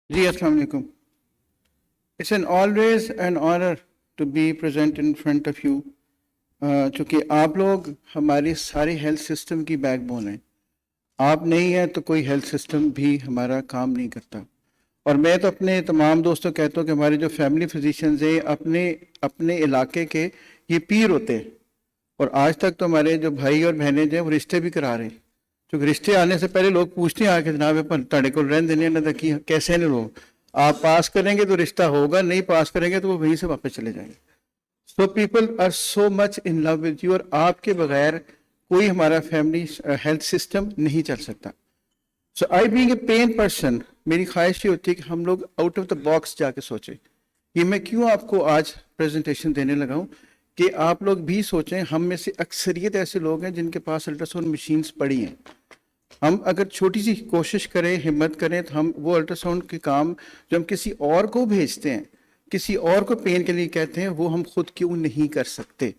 जी अस्सलाम वालेकुम। It's an always an honour to be present in front of you. चूँकि आप लोग हमारी सारी हेल्थ सिस्टम की बैकबोन हैं। आप नहीं हैं तो कोई हेल्थ सिस्टम भी हमारा काम नहीं करता। और मैं तो अपने तमाम दोस्तों कहता हूँ कि हमारे जो फैमिली फिजिशियंस हैं अपने अपने इलाके के ये पीर होते हैं। और आज तक तो हमारे जो भाई और बहनें हैं वो रिश्ते भी करा रहे हैं। क्योंकि रिश्ते आने से पहले लोग पूछते हैं आके जनाब पर ਤੁਹਾਡੇ ਕੋਲ रहने देने ना कि कैसे ने लोग आप पास करेंगे तो रिश्ता होगा, नहीं पास करेंगे तो वो वहीं से वापस चले जाएंगे। So people are so much in love with you और आपके बगैर कोई हमारा फैमिली हेल्थ सिस्टम नहीं चल सकता। So I being a pain person, मेरी ख्वाहिश ये होती है कि हम लोग आउट ऑफ द बॉक्स जाके सोचें। ये मैं क्यों आपको आज प्रेजेंटेशन देने लगा हूँ कि आप लोग भी सोचें। हम में से अक्सरियत ऐसे लोग हैं जिनके पास अल्ट्रासाउंड मशीन्स पड़ी हैं। हम अगर छोटी सी कोशिश करें, हिम्मत करें, तो हम वो अल्ट्रासाउंड के काम जो हम किसी और को भेजते हैं, किसी और को पेन के लिए कहते हैं, वो हम खुद क्यों नहीं कर सकते।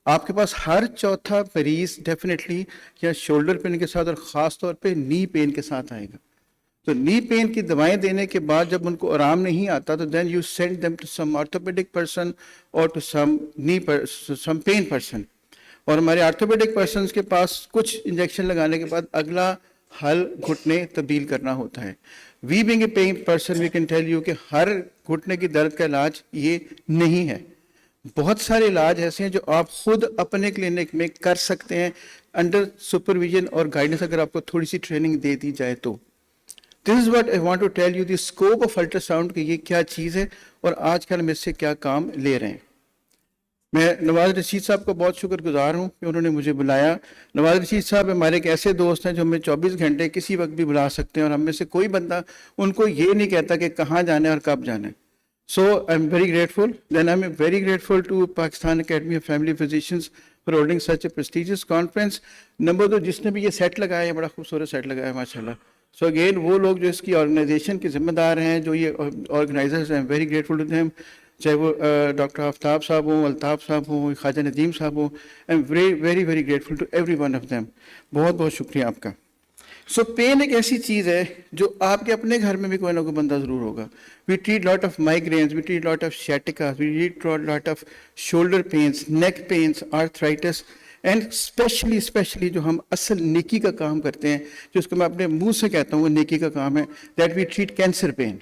आपके पास हर चौथा मरीज डेफिनेटली या शोल्डर पेन के साथ और ख़ास तौर पे नी पेन के साथ आएगा। तो नी पेन की दवाएं देने के बाद जब उनको आराम नहीं आता तो then you send them to some orthopaedic person और to some some pain person. और हमारे ऑर्थोपेडिक पर्सन के पास कुछ इंजेक्शन लगाने के बाद अगला हल घुटने तब्दील करना होता है। We being a pain person we can tell you कि हर घुटने की दर्द का इलाज ये नहीं है। बहुत सारे इलाज ऐसे हैं जो आप खुद अपने क्लिनिक में कर सकते हैं अंडर सुपरविजन और गाइडेंस, अगर आपको थोड़ी सी ट्रेनिंग दे दी जाए तो। This is what I want to tell you the scope of ultrasound कि ये क्या चीज़ है और आजकल हम इससे क्या काम ले रहे हैं। मैं नवाज रशीद साहब का बहुत शुक्रगुजार हूँ कि उन्होंने मुझे बुलाया। नवाज रशीद साहब हमारे एक ऐसे दोस्त हैं जो हमें 24 घंटे किसी वक्त भी बुला सकते हैं और हम में से कोई बंदा उनको ये नहीं कहता कि कहाँ जाना है और कब जाना है। So I am very grateful, then I am very grateful to Pakistan Academy of Family Physicians for holding such a prestigious conference. Number 2, जिसने भी ये सेट लगाया है, बड़ा खूबसूरत सेट लगाया है माशाल्लाह। सो अगेन वो लोग जो इसकी ऑर्गेनाइजेशन के जिम्मेदार हैं, जो ये ऑर्गेनाइजर्स हैं, वेरी ग्रेटफुल टू देम। चाहे वो डॉक्टर आफ्ताब साहब हों, अल्ताफ़ साहब हों, ख्वाजा नदीम साहब हों, I am very very very grateful to every one of them. बहुत बहुत शुक्रिया आपका। सो पेन एक ऐसी चीज़ है जो आपके अपने घर में भी कोई ना कोई बंदा ज़रूर होगा। We treat lot of migraines, we treat lot of sciaticas, we treat lot of shoulder pains, neck pains, arthritis and specially जो हम असल नेकी का काम करते हैं, जिसको मैं अपने मुंह से कहता हूँ वो नेकी का काम है, that we treat cancer pain.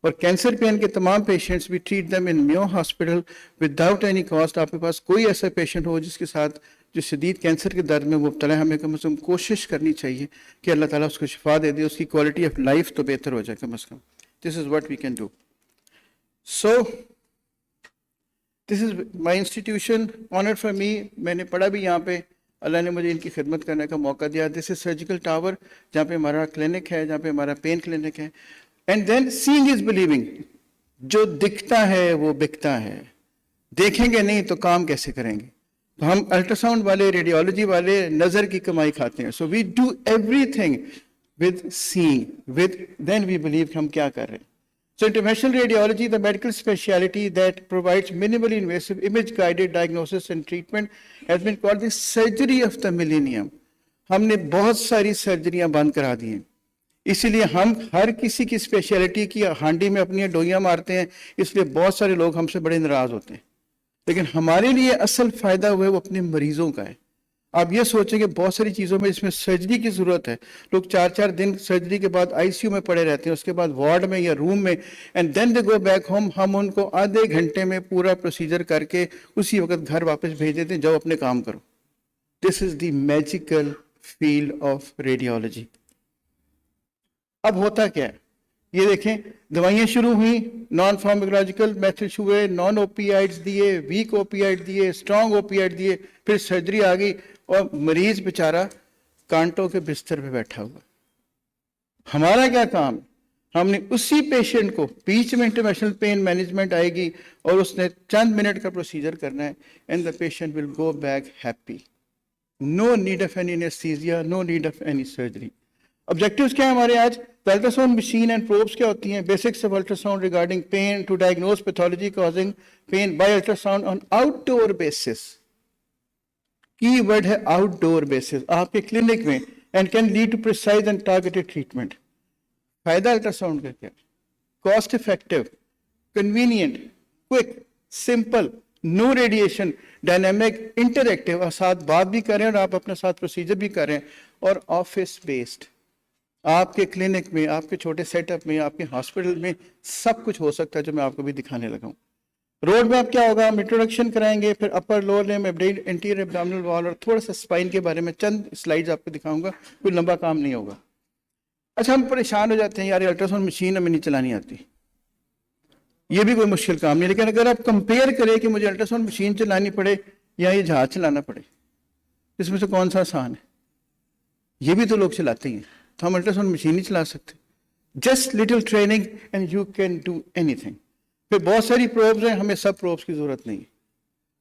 और कैंसर पेन के तमाम पेशेंट्स भी treat them in Mayo hospital without any cost. आपके पास कोई ऐसा पेशेंट हो जिसके साथ जो शदीद कैंसर के दर्द में मुब्तला है, हमें कम से कम कोशिश करनी चाहिए कि अल्लाह ताला उसको शिफा दे दे, उसकी क्वालिटी ऑफ लाइफ तो बेहतर हो जाए कम से कम। This is what we can do. So this is my institution, honour for me. मैंने पढ़ा भी यहाँ पे, अल्लाह ने मुझे इनकी खिदमत करने का मौका दिया। दिस इज सर्जिकल टावर, जहाँ पे हमारा क्लिनिक है, जहाँ पे हमारा पेन क्लिनिक है। And then seeing is believing, जो दिखता है वो बिकता है। देखेंगे नहीं तो काम कैसे करेंगे। तो हम अल्ट्रासाउंड वाले, रेडियोलॉजी वाले नज़र की कमाई खाते हैं। So we do everything with seeing, with then we believe हम क्या कर रहे हैं। So interventional radiology, the medical specialty that provides minimally invasive image-guided diagnosis and treatment, has been called the surgery of the millennium. हमने बहुत सारी सर्जरियां बंद करा दी हैं, इसीलिए हम हर किसी की स्पेशलिटी की हांडी में अपनी डोइयां मारते हैं। इसलिए बहुत सारे लोग हमसे बड़े नाराज होते हैं, लेकिन हमारे लिए असल फायदा हुआ है वो अपने मरीजों का है। आप ये सोचें कि बहुत सारी चीज़ों में इसमें सर्जरी की ज़रूरत है। लोग 4-4 दिन सर्जरी के बाद आईसीयू में पड़े रहते हैं, उसके बाद वार्ड में या रूम में, and then they go back home. हम उनको आधे घंटे में पूरा प्रोसीजर करके उसी वक्त घर वापस भेज देते हैं, जाओ अपने काम करो। This is the magical field of radiology. अब होता क्या है ये देखें, दवाइयाँ शुरू हुई, नॉन फार्माकोलॉजिकल मेथड्स हुए, नॉन ओपीआइड्स दिए, वीक ओपीआइड दिए, स्ट्रॉन्ग ओपीआइड दिए, फिर सर्जरी आ गई और मरीज बेचारा कांटों के बिस्तर पे बैठा हुआ। हमारा क्या काम, हमने उसी पेशेंट को, बीच में इंटरवेंशनल पेन मैनेजमेंट आएगी और उसने चंद मिनट का प्रोसीजर करना है, and the patient will go back happy. No need of any anaesthesia, no need of any surgery. Objectives क्या है हमारे आज? अल्ट्रासाउंड मशीन एंड प्रोब्स क्या होती हैं? Basics of ultrasound regarding pain, to diagnose pathology causing pain by ultrasound on outdoor basis. Key word है outdoor basis, आपके clinic में, and can lead to precise and targeted treatment. फायदा ultrasound का क्या? Cost effective, convenient, quick, simple, no radiation, dynamic, interactive, और साथ बात भी करें और आप अपने साथ प्रोसीजर भी करें, और ऑफिस बेस्ड। आपके क्लिनिक में, आपके छोटे सेटअप में, आपके हॉस्पिटल में सब कुछ हो सकता है जो मैं आपको भी दिखाने लगा हूँ। रोड मैप क्या होगा, हम इंट्रोडक्शन कराएंगे, फिर upper lower limb, anterior abdominal wall, और थोड़ा सा स्पाइन के बारे में चंद स्लाइड्स आपको दिखाऊंगा, कोई लंबा काम नहीं होगा। अच्छा, हम परेशान हो जाते हैं, यार अल्ट्रासाउंड मशीन हमें नहीं चलानी आती। ये भी कोई मुश्किल काम नहीं, लेकिन अगर आप कंपेयर करें कि मुझे अल्ट्रासाउंड मशीन चलानी पड़े या ये जहाज चलाना पड़े, इसमें से कौन सा आसान है? ये भी तो लोग चलाते ही हैं, तो हम अल्ट्रासाउंड मशीन नहीं चला सकते। Just little training and you can do anything. फिर बहुत सारी प्रोब्स हैं, हमें सब प्रोब्स की जरूरत नहीं है।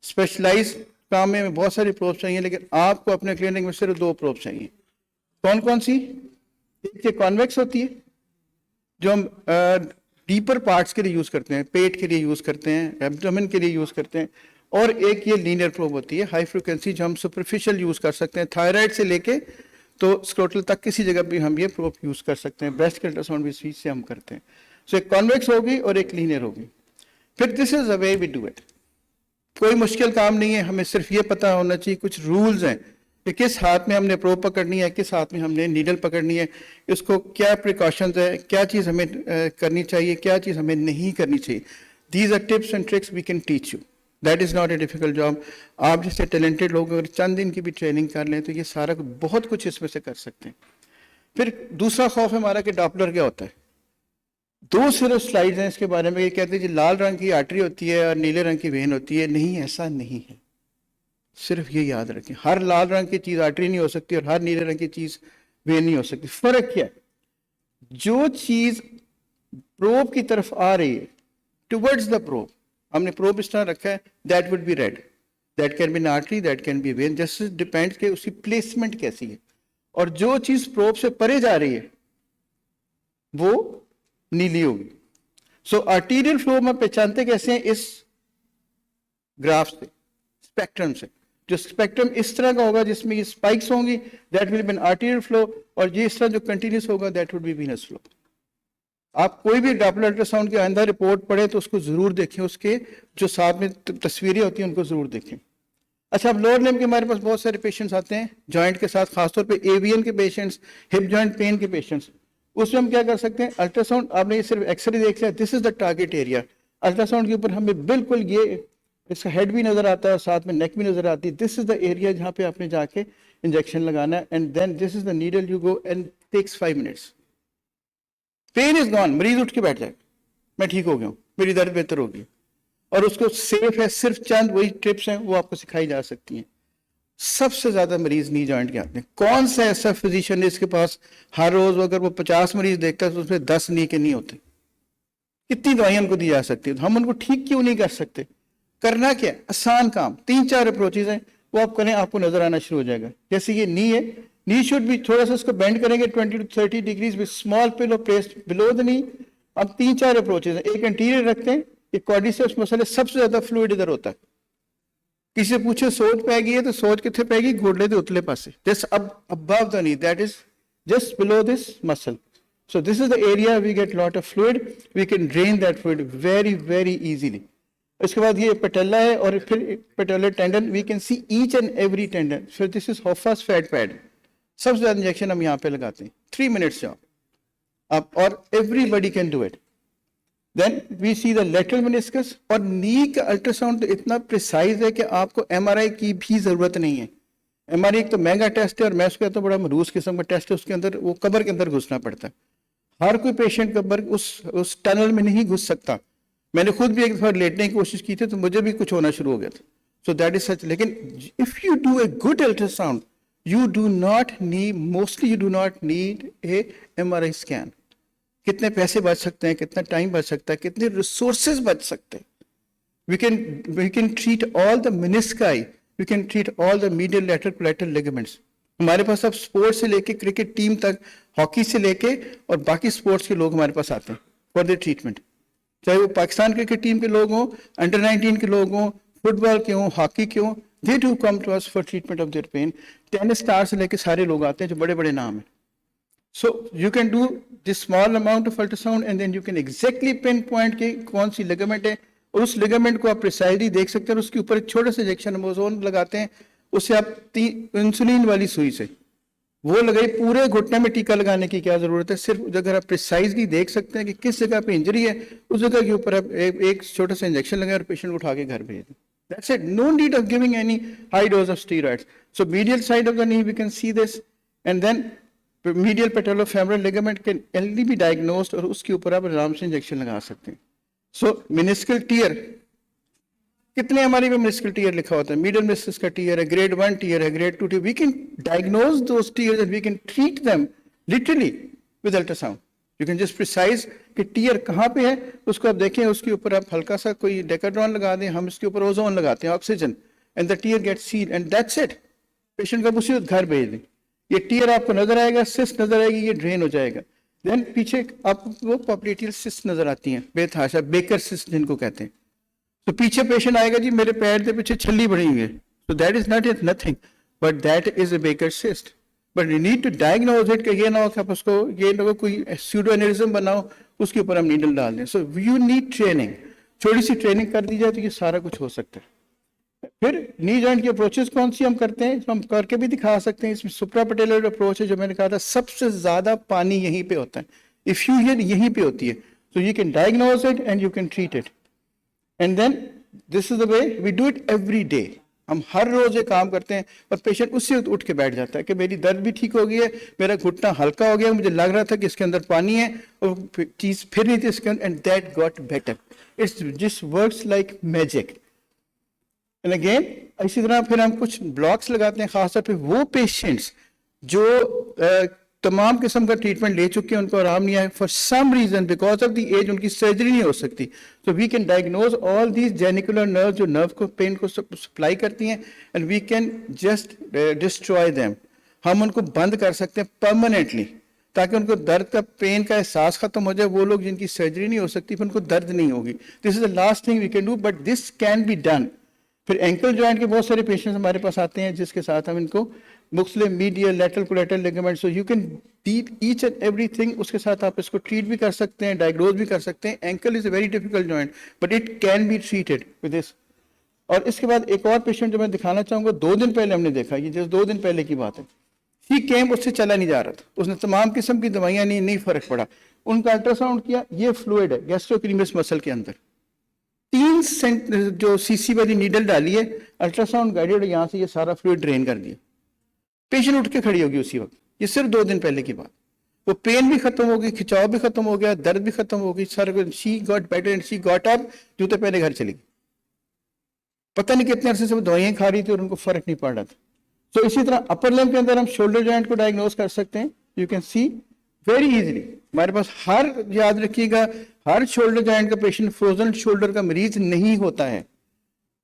स्पेशलाइज काम में बहुत सारी प्रोब्स चाहिए, लेकिन आपको अपने क्लिनिक में सिर्फ 2 प्रोब्स चाहिए। कौन कौन सी? एक कॉन्वेक्स होती है जो हम डीपर पार्ट्स के लिए यूज करते हैं, पेट के लिए यूज करते हैं, एब्डोमेन के लिए यूज करते हैं, और एक ये लीनियर प्रोब होती है हाई फ्रिक्वेंसी जो हम सुपरफिशियल यूज कर सकते हैं, थायराइड से लेके तो स्क्रोटल तक किसी जगह भी हम ये प्रोब यूज कर सकते हैं। ब्रेस्ट के अल्ट्रासाउंड भी इसी से हम करते हैं। सो एक कॉन्वेक्स होगी और एक लीनियर होगी। फिर this is the way we do it. कोई मुश्किल काम नहीं है, हमें सिर्फ ये पता होना चाहिए, कुछ रूल्स हैं कि किस हाथ में हमने प्रोब पकड़नी है, किस हाथ में हमने नीडल पकड़नी है, इसको क्या प्रिकॉशंस है, क्या चीज़ हमें करनी चाहिए, क्या चीज़ हमें नहीं करनी चाहिए। These are tips and tricks we can teach you. That is not a difficult job. आप जैसे टैलेंटेड लोग अगर चंद दिन की भी ट्रेनिंग कर लें तो ये सारा बहुत कुछ इसमें से कर सकते हैं। फिर दूसरा खौफ है हमारा कि डॉपलर क्या होता है। 2 सिर्फ स्लाइड्स हैं इसके बारे में। ये कहते हैं जी लाल रंग की आर्टरी होती है और नीले रंग की वेन होती है। नहीं, ऐसा नहीं है। सिर्फ ये याद रखें, हर लाल रंग की चीज आर्टरी नहीं हो सकती और हर नीले रंग की चीज वेन नहीं हो सकती। फर्क क्या है? जो चीज प्रोब की तरफ आ रही है, टुवर्ड्स द प्रोब, हमने प्रोब इस तरह रखा है, that would B red, that can B N artery, that can B when, just depends कि उसकी प्लेसमेंट कैसी है। और जो चीज प्रोब से परे जा रही है वो नीली होगी। सो आर्टीरियल फ्लो में पहचानते कैसे हैं? इस ग्राफ से, स्पेक्ट्रम से। जो स्पेक्ट्रम इस तरह का होगा जिसमें ये स्पाइक्स होंगी, that will be an arterial flow, और ये इस तरह जो कंटिन्यूस होगा that would be venous flow. आप कोई भी डॉपलर अल्ट्रासाउंड के अंदर रिपोर्ट पढ़े तो उसको जरूर देखें, उसके जो साथ में तस्वीरें होती हैं उनको जरूर देखें। अच्छा, अब लोअर लिम्ब के हमारे पास बहुत सारे पेशेंट्स आते हैं जॉइंट के साथ, खासतौर पे एवीएन के पेशेंट्स, हिप जॉइंट पेन के पेशेंट्स। उसमें हम क्या कर सकते हैं? अल्ट्रासाउंड, आपने ये सिर्फ एक्सरे देख लिया, this is the target area. Ultrasound के ऊपर हमें बिल्कुल ये इसका हेड भी नजर आता है, साथ में नेक भी नजर आती है। दिस इज द एरिया जहां पे आपने जाके इंजेक्शन लगाना है, and then this is the needle, you go and takes 5 minutes. Pain is gone, मरीज उठ के बैठ जाए, मैं ठीक हो गया हूँ, मेरी दर्द बेहतर होगी। और उसको सेफ है, सिर्फ चंद वही ट्रिप्स हैं वो आपको सिखाई जा सकती हैं। सबसे ज्यादा मरीज नी जॉइंट के आते हैं। कौन सा ऐसा फिजिशियन है इसके पास हर रोज अगर वो 50 मरीज देखता है तो उसमें 10 नी के नहीं होते? कितनी दवाइयां उनको दी जा सकती है, हम उनको ठीक क्यों नहीं कर सकते? करना क्या? आसान काम, 3-4 अप्रोचेज हैं, वो आप करें, आपको नजर आना शुरू हो जाएगा। जैसे ये नी है, नी शुड भी थोड़ा सा उसको बेंड करेंगे 20 to 30 degrees with small pillow placed below the knee. अब 3-4 अप्रोचेज हैं। एक एंटीरियर रखते हैं, एक क्वाड्रिसेप्स मसल, सबसे ज्यादा फ्लूइड इधर होता है। किसी से पूछे सोच पैगी है तो सोच कितने पैगी? घोड़े के उतले पासे, just above the knee, that is just below this muscle. So this is the area we get lot of fluid, we can drain that fluid very very easily. इसके बाद ये पेटेला है और फिर patellar tendon, we can see each and every tendon. So this is Hoffa's fat pad. सबसे ज्यादा injection हम यहाँ पे लगाते हैं, 3 मिनट्स से आप, और everybody can do it. Then we see the lateral meniscus, और नी का अल्ट्रासाउंड तो इतना प्रिसाइज है कि आपको एमआरआई की भी जरूरत नहीं है। एमआरआई एक तो महंगा टेस्ट है और मैं उसको कहता हूँ बड़ा मरूज किस्म का टेस्ट है। उसके अंदर वो कबर के अंदर घुसना पड़ता है। हर कोई पेशेंट कबर उस टनल में नहीं घुस सकता। मैंने खुद भी एक दफा लेटने की कोशिश की थी तो मुझे भी कुछ होना शुरू हो गया था। So that is such. लेकिन if you do a good ultrasound you do not need, mostly you do not need a MRI scan. कितने पैसे बच सकते हैं, कितना टाइम बच सकता है, कितने रिसोर्सेज बच सकते हैं। We can treat all the menisci, we can treat all the medial lateral collateral ligaments. हमारे पास अब स्पोर्ट्स से लेके क्रिकेट टीम तक, हॉकी से लेके और बाकी स्पोर्ट्स के लोग हमारे पास आते हैं फॉर द ट्रीटमेंट। चाहे वो पाकिस्तान क्रिकेट टीम के लोग हों, अंडर 19 के लोग हों, फुटबॉल के हों, हॉकी के हों, they do come to us for treatment of their pain. Tennis star से लेके सारे लोग आते हैं जो बड़े बड़े नाम हैं। So you can do this small amount of ultrasound and then you can exactly pinpoint कि कौन सी ligament है, और उस ligament को आप precisely देख सकते हैं, और उसके ऊपर एक छोटा सा इंजेक्शन अमोजोन लगाते हैं, उससे आप इंसुलिन वाली सुई से वो लगाई, पूरे घुटने में टीका लगाने की क्या जरूरत है, सिर्फ अगर आप प्रिसाइजली देख सकते हैं कि किस जगह पे इंजरी है, उस जगह के ऊपर आप एक छोटा सा इंजेक्शन लगाए और पेशेंट को उठा के घर भेज दें. That's it. No need of giving any high dose of steroids. So medial side of the knee, we can see this, and then medial patellofemoral ligament can only be diagnosed, और उसके ऊपर आप आराम से इंजेक्शन लगा सकते हैं. So meniscal tear, कितने हमारे में मेनिस्कल टीयर लिखा होता है, मीडियल मेनिस्कस का टीयर है, ग्रेड 1 टीयर है, grade 2 tear. We can diagnose those tears and we can treat them literally with ultrasound. You can just precise कि टीयर कहाँ पे है, उसको आप देखें, उसके ऊपर आप हल्का सा कोई डेकाड्रॉन लगा दें, हम इसके ऊपर ओजोन लगाते हैं, oxygen, and the tear get sealed and that's it. Patient का उसी वक्त घर भेज दें. ये टीयर आपको नजर आएगा, सिस्ट नजर आएगी, ये ड्रेन हो जाएगा. देन पीछे आपको पॉपलेटियल सिस्ट नजर आती हैं, बेतहाशा बेकर सिस्ट जिनको कहते हैं. तो पीछे पेशेंट आएगा जी मेरे पैर के पीछे छल्ली बनी हुई है, so that is not yet nothing, but that is a Baker's cyst. But you need to diagnose it कि ये ना हो कि आप उसको ये ना हो कोई pseudo aneurysm बनाओ, उसके ऊपर हम नीडल डाल दें. So you need training. छोटी सी ट्रेनिंग कर दी जाए तो ये सारा कुछ हो सकता है. फिर नी जॉइंट की अप्रोचेस कौन सी हम करते हैं, हम करके भी दिखा सकते हैं. इसमें सुप्रापेटेलर अप्रोच है, जो मैंने कहा था सबसे ज्यादा पानी यहीं पे होता है, इफ्यूजन यहीं पे होती है. So you can diagnose it and you can treat it. And then this is the way we do it every day. हम हर रोज ये काम करते हैं और पेशेंट उससे उठ के बैठ जाता है कि मेरी दर्द भी ठीक हो गई है, मेरा घुटना हल्का हो गया, मुझे लग रहा था कि इसके अंदर पानी है और चीज फिर नहीं थी इसके अंदर, and that got better. It's just works like magic. And again इसी तरह फिर हम कुछ ब्लॉक्स लगाते हैं, खासतौर पे वो पेशेंट्स जो तमाम किस्म का ट्रीटमेंट ले चुके हैं, उनको आराम नहीं आया for some reason, because of the age उनकी सर्जरी नहीं हो सकती. So we can diagnose all these genicular nerve जो नर्व को पेन को सप्लाई करती हैं, and we can just destroy them. हम उनको बंद कर सकते हैं परमानेंटली, ताकि उनको दर्द का पेन का एहसास खत्म हो जाए. वो लोग जिनकी सर्जरी नहीं हो सकती फिर उनको दर्द नहीं होगी. This is the last thing we can do, but this can be done. फिर एंकल जॉइंट के बहुत सारे पेशेंट्स हमारे पास आते हैं जिसके साथ हम इनको मुख्तलिफ medial lateral collateral ligament, so you can deal each and everything. उसके साथ आप इसको ट्रीट भी कर सकते हैं, डायग्नोज भी कर सकते हैं. Ankle is a very difficult joint but it can be treated with this. और इसके बाद एक और पेशेंट जो मैं दिखाना चाहूंगा, 2 दिन पहले हमने देखा, ये जैसे 2 दिन पहले की बात है. ही केम, उससे चला नहीं जा रहा था, उसने तमाम किस्म की दवाइयां नहीं फर्क पड़ा. उनका अल्ट्रासाउंड किया, ये फ्लूइड है गैस्ट्रोक्रीमियस मसल के अंदर, 3 सेंट जो सीसी वाली नीडल डाली है, अल्ट्रासाउंड गाइडेड, यहाँ से ये सारा फ्लूइड ड्रेन कर दिया. पेशेंट उठ के खड़ी होगी उसी वक्त. ये सिर्फ 2 दिन पहले की बात. वो पेन भी खत्म हो गई, खिंचाव भी खत्म हो गया, दर्द भी खत्म हो गई, सारा कुछ. She got better and she got up, जूते पहने घर चली गई. पता नहीं कितने अरसे से वो दवाइयां खा रही थी और उनको फर्क नहीं पड़ रहा था. तो इसी तरह अपर लिम्ब के अंदर हम शोल्डर जॉइंट को डायग्नोज कर सकते हैं. You can see very easily. हमारे पास हर, याद रखिएगा, हर शोल्डर जॉइंट का पेशेंट फ्रोजन शोल्डर का मरीज नहीं होता है.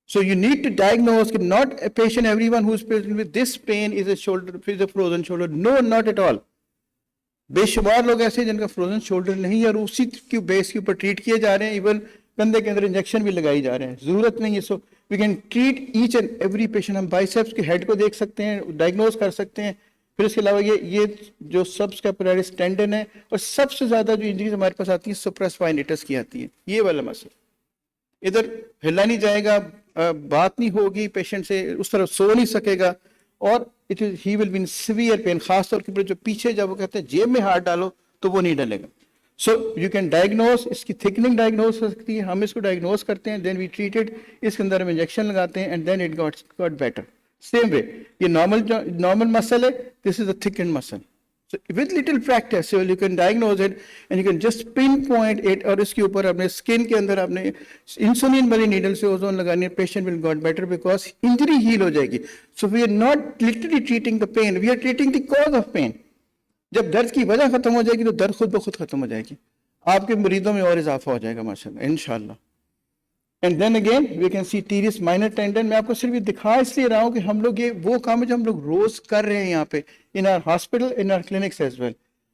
So you need to diagnose, not a patient, everyone who is present with this pain is a shoulder, is a frozen shoulder. No, not at all. बेशुमार लोग ऐसे जिनका फ्रोजन शोल्डर नहीं है और उसी की बेस के ऊपर ट्रीट किए जा रहे हैं. इवन कंधे के अंदर इंजेक्शन भी लगाई जा रहे हैं, जरूरत नहीं है. So we can treat each and every patient. हम बाइसेप्स के हेड को देख सकते हैं, डायग्नोज कर सकते हैं. फिर इसके अलावा ये जो सबस्कैपुलरिस टेंडन है, और सबसे ज्यादा जो इंजरीज हमारे पास आती है सुप्रास्पाइनेटस की आती है. ये वाला मसल इधर हिला नहीं जाएगा, बात नहीं होगी पेशेंट से, उस तरफ सो नहीं सकेगा, और it is he will be in severe pain. खासतौर के जो पीछे जब वो कहते हैं जेब में हाथ डालो तो वो नहीं डलेगा. सो यू कैन डायग्नोज, इसकी थिकनिंग डायग्नोज हो सकती है, हम इसको डायग्नोज करते हैं, देन वी ट्रीट इट. इसके अंदर हम इंजेक्शन लगाते हैं and then it got better. Same way ये नॉर्मल मसल है, this is a thickened muscle. So with little practice, so you can diagnose it and you can just pinpoint it. और इसके ऊपर अपने स्किन के अंदर आपने इंसुलिन वाली नीडल से ओजोन लगानी है, patient will got better because injury heal हो जाएगी. So we are not literally treating the pain, we are treating the cause of pain. जब दर्द की वजह खत्म हो जाएगी तो दर्द खुद ब खुद खत्म हो जाएगी, आपके मरीजों में और इजाफा हो जाएगा माशाल्लाह, इंशाल्लाह. And then again we can see teres minor tendon. मैं आपको सिर्फ ये दिखा इसलिए रहा हूँ कि हम लोग ये वो काम है जो हम लोग रोज कर रहे हैं यहाँ पे in our hospital, in our clinics as well.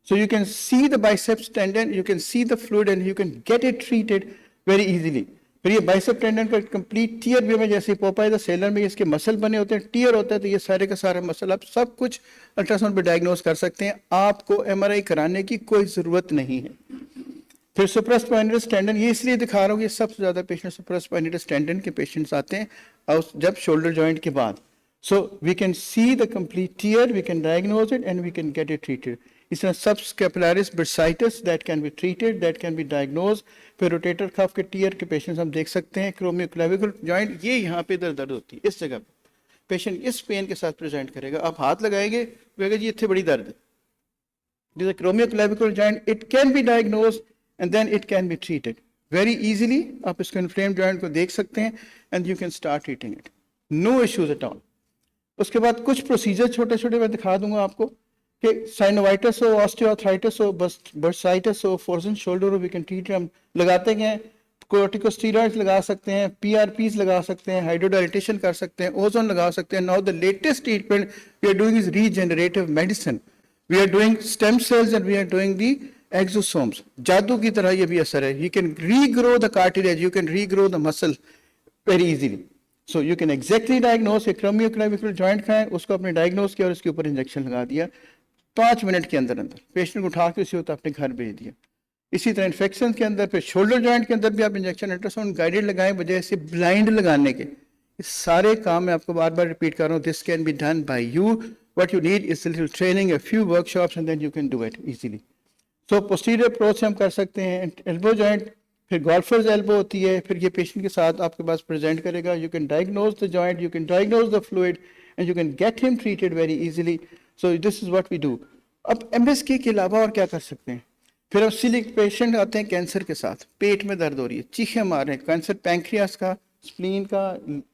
So you can see the biceps tendon, you can see the fluid and you can get it treated very easily. फिर ये बाइसेप टेंडन का कंप्लीट टियर भी हमें, जैसे Popeye the seller में इसके muscle बने होते हैं, टियर होता है, तो ये सारे का सारा मसल आप सब कुछ अल्ट्रासाउंड पे डायग्नोज कर सकते हैं, आपको एमआरआई कराने की कोई ज़रूरत नहीं है। फिर सुप्रास्पाइनल स्पाइनस टेंडन, ये इसलिए दिखा रहा हूँ कि सबसे ज़्यादा पेशेंट सुप्रास्पाइनल टेंडन के पेशेंट्स आते हैं और जब शोल्डर जॉइंट के बाद। So we can see the complete tear, we can diagnose it and we can get it treated. इस तरह subscapularis bursitis that can be treated, that can be diagnose. फिर रोटेटर कफ के tear के patients हम देख सकते हैं। क्रोमियोक्लेविकुलर joint, ये यहाँ पे दर्द होती है इस जगह पे, पेशेंट इस पेन के साथ प्रेजेंट करेगा, आप हाथ लगाएंगे कहेगा जी इतने बड़ी दर्द है। This is a acromioclavicular joint. It can be diagnosed and then it can be treated very easily. आप इसको inflamed joint को देख सकते हैं and you can start treating it. No issues at all. उसके बाद कुछ प्रोसीजर छोटे छोटे मैं दिखा दूंगा आपको कि साइनोवाइटिस हो, ऑस्टियोआर्थराइटिस हो, बर्साइटिस हो, फ्रोजन शोल्डर हो, वी कैन ट्रीट। हम लगाते हैं कोर्टिकोस्टेरॉइड्स लगा सकते हैं, पीआरपीज लगा सकते हैं, हाइड्रोडाइलेटेशन कर सकते हैं, ओजोन लगा सकते हैं। Now the latest treatment we are doing is regenerative medicine, we are doing stem cells and we are doing the exosomes. जादू की तरह ये भी असर है। You can regrow the cartilage, you can regrow the muscle very easily. So you can exactly diagnose acromioclavicular joint का है, उसको आपने डायग्नोस किया और उसके ऊपर इंजेक्शन लगा दिया 5 मिनट के अंदर अंदर, पेशेंट को उठा के उसी वक्त अपने घर भेज दिया। इसी तरह इन्फेक्शन के अंदर, फिर शोल्डर जॉइंट के अंदर भी आप इंजेक्शन अल्ट्रासाउंड गाइडेड लगाएं बजाय से ब्लाइंड लगाने के। इस सारे काम मैं आपको बार बार रिपीट कर रहा हूँ, this can be done by you. What you need is little training, a few workshops and then you can do it easily. So posterior approach से हम कर सकते हैं। एल्बो जॉइंट, फिर गोल्फर्स एल्बो होती है, फिर ये पेशेंट के साथ आपके पास प्रेजेंट करेगा। You can diagnose the joint, you can diagnose the fluid and you can get him treated very easily. So this is what we do. अब एमएसके के अलावा और क्या कर सकते हैं? फिर अब सिलिक पेशेंट आते हैं कैंसर के साथ, पेट में दर्द हो रही है, चीखें मार रहे हैं, कैंसर पैंक्रियास का, स्प्लीन का,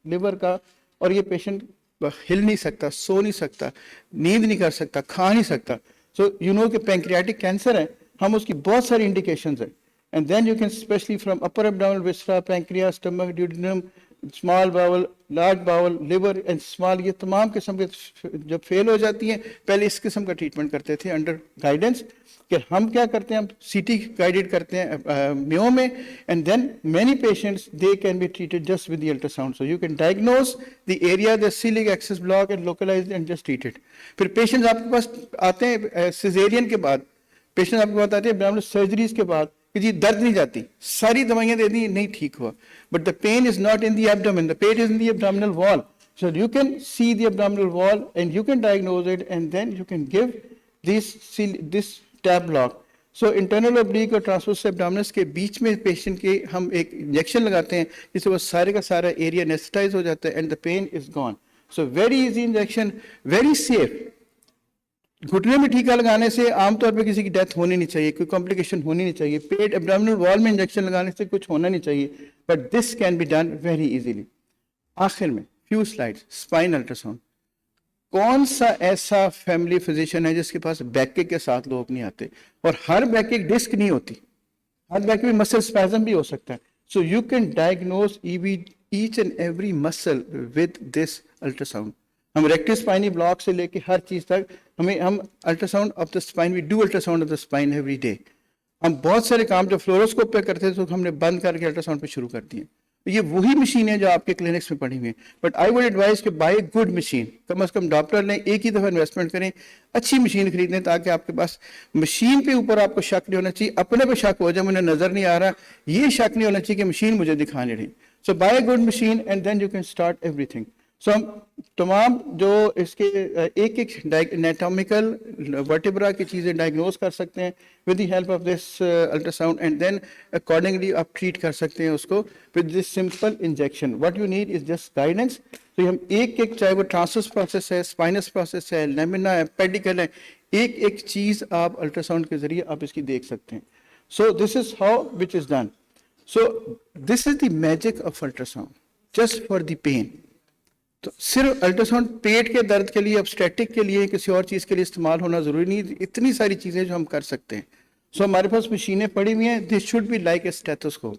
लिवर का, और ये पेशेंट हिल नहीं सकता, सो नहीं सकता, नींद नहीं कर सकता, खा नहीं सकता। सो यू नो कि पैंक्रियाटिक कैंसर है, हम उसकी बहुत सारी इंडिकेशंस है। And then you can specially from upper abdominal viscera, pancreas, stomach, duodenum, small bowel, large bowel, liver and small, ये तमाम किस्म के जब फेल हो जाती हैं, पहले इस किस्म का ट्रीटमेंट करते थे अंडर गाइडेंस। कि हम क्या करते हैं, हम सीटी गाइडेड करते हैं म्यो में, and then many patients they can be treated just with the ultrasound. So you can diagnose the area, the coeliac axis block and localise and just treated. फिर पेशेंट्स आपके पास आते हैं सिजेरियन के बाद, पेशेंट आपके पास आते हैं एब्डोमिनल सर्जरीज के बाद कि जी दर्द नहीं जाती, सारी दवाइयां दे दी, नहीं ठीक हुआ, but the pain is not in the abdomen, the pain is in the abdominal wall. So you can see the abdominal wall and you can diagnose it and then you can give this tab block. So internal oblique और transverse abdominis के बीच में patient के हम एक injection लगाते हैं जिससे वो सारे का सारा एरिया एनेस्थेटाइज हो जाता है and the pain is gone. So very easy injection, very safe. घुटने में टीका लगाने से आमतौर पे किसी की डेथ होनी नहीं चाहिए, कोई कॉम्प्लिकेशन होनी नहीं चाहिए। पेट एब्डोमिनल वॉल में इंजेक्शन लगाने से कुछ होना नहीं चाहिए, but this can be done very easily. आखिर में फ्यू स्लाइड्स, स्पाइन अल्ट्रासाउंड। कौन सा ऐसा फैमिली फिजिशियन है जिसके पास बैकएक के साथ लोग नहीं आते? और हर बैकएक डिस्क नहीं होती, हर बैकएक में मसल स्पैज्म भी हो सकता है। So you can diagnose each and every muscle with this ultrasound. हम रेक्टल स्पाइनी ब्लॉक से लेके हर चीज तक हम ultrasound of the spine, we do ultrasound of the spine every day. हम बहुत सारे काम जो फ्लोरोस्कोप पे करते थे तो हमने बंद करके अल्ट्रासाउंड पे शुरू कर दिए। ये वही मशीन है जो आपके क्लिनिक्स में पड़ी हुई है, बट आई वुड एडवाइज कि बाय गुड मशीन। कम से कम डॉक्टर ने एक ही दफा इन्वेस्टमेंट करें, अच्छी मशीन खरीदें ताकि आपके पास मशीन के ऊपर आपको शक नहीं होना चाहिए। अपने पे शक हो जाए मुझे नजर नहीं आ रहा, ये शक नहीं होना चाहिए कि मशीन मुझे दिखा नहीं रही। So by good machine and then you can start everything. So हम तमाम जो इसके एक एक एनाटॉमिकल वर्टिब्रा की चीज़ें डायग्नोज कर सकते हैं with the help of this ultrasound and then accordingly आप ट्रीट कर सकते हैं उसको with this simple injection. What you need is just guidance. तो हम एक एक, चाहे वो ट्रांसवर्स प्रोसेस है, स्पाइनस प्रोसेस है, लेमिना है, पेडिकल है, एक एक चीज़ आप अल्ट्रासाउंड के जरिए आप इसकी देख सकते हैं। So this is how which is done. So this is the magic of ultrasound just for the pain. तो सिर्फ अल्ट्रासाउंड पेट के दर्द के लिए, ऑब्स्टेटिक के लिए, किसी और चीज़ के लिए इस्तेमाल होना ज़रूरी नहीं, इतनी सारी चीज़ें जो हम कर सकते हैं। सो हमारे पास मशीनें पड़ी हुई हैं, this should be like a stethoscope,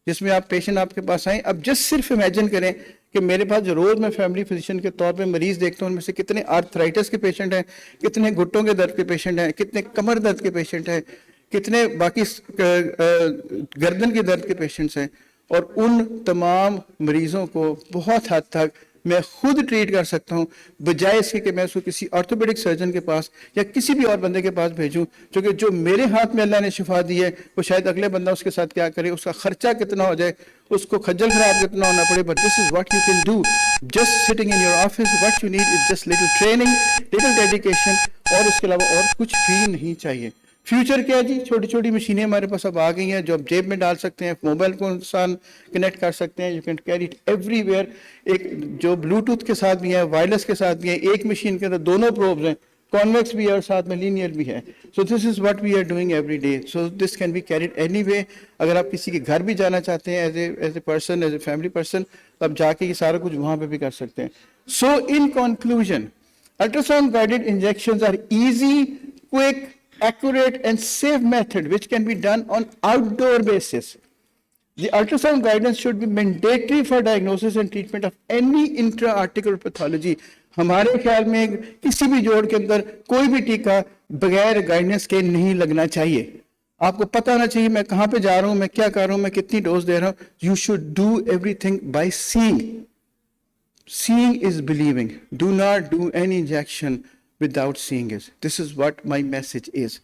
जिसमें आप पेशेंट आपके पास आए। अब जस्ट सिर्फ इमेजिन करें कि मेरे पास जो रोज़ मैं फैमिली फिजिशियन के तौर पे मरीज देखता हूँ, उनमें से कितने आर्थराइटिस के पेशेंट हैं, कितने घुट्टों के दर्द के पेशेंट हैं, कितने कमर दर्द के पेशेंट हैं, कितने बाकी गर्दन के दर्द के पेशेंट्स हैं, और उन तमाम मरीजों को बहुत हद तक मैं खुद ट्रीट कर सकता हूं, बजाय इसके कि मैं उसको किसी ऑर्थोपेडिक सर्जन के पास या किसी भी और बंदे के पास भेजूं, क्योंकि जो मेरे हाथ में अल्लाह ने शिफा दी है वो शायद अगले बंदा उसके साथ क्या करे, उसका खर्चा कितना हो जाए, उसको खज्जल खराब कितना होना पड़े. But this is what you can do just sitting in your office. What you need is just little training, little dedication, और उसके अलावा और कुछ भी नहीं चाहिए. फ्यूचर क्या है जी, छोटी छोटी मशीनें हमारे पास अब आ गई हैं जो आप जेब में डाल सकते हैं, मोबाइल को इंसान कनेक्ट कर सकते हैं, you can carry it everywhere. एक जो ब्लूटूथ के साथ भी है, वायरलेस के साथ भी है, एक मशीन के अंदर दोनों प्रोब्स हैं, कॉन्वेक्स भी है और साथ में लीनियर भी है. So this is what we are doing every day. So this can be carried any way. अगर आप किसी के घर भी जाना चाहते हैं as a person, as a family person, तो आप जाके ये सारा कुछ वहां पे भी कर सकते हैं. So in conclusion, ultrasound guided injections are easy, quick, accurate and safe method which can be done on outdoor basis. The ultrasound guidance should be mandatory for diagnosis and treatment of any intra-articular pathology. हमारे ख्याल में किसी भी जोड़ के अंदर कोई भी टीका बगैर गाइडेंस के नहीं लगना चाहिए. आपको पता होना चाहिए मैं कहाँ पे जा रहा हूँ, मैं क्या कर रहा हूँ, मैं कितनी डोज दे रहा हूँ. You should do everything by seeing. Seeing is believing. Do not do any injection without seeing it. This is what my message is.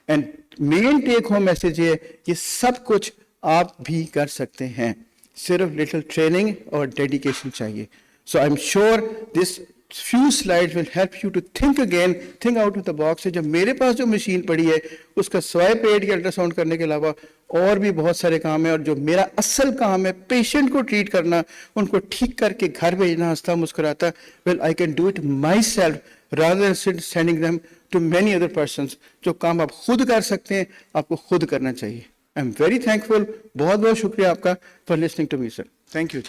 And main take home message है ये सब कुछ आप भी कर सकते हैं, सिर्फ little training और dedication चाहिए. So I'm sure this few slides will help you to think again, think out of the box. जब मेरे पास जो मशीन पड़ी है उसका सिवाय पेट के अल्ट्रासाउंड करने के अलावा और भी बहुत सारे काम है, और जो मेरा असल काम है पेशेंट को ट्रीट करना, उनको ठीक करके घर भेजना हंसता मुस्कुराता, well I can do it myself rather than sending them to many other persons. जो काम आप खुद कर सकते हैं आपको खुद करना चाहिए. I am very thankful. बहुत बहुत शुक्रिया आपका for listening to me sir. Thank you.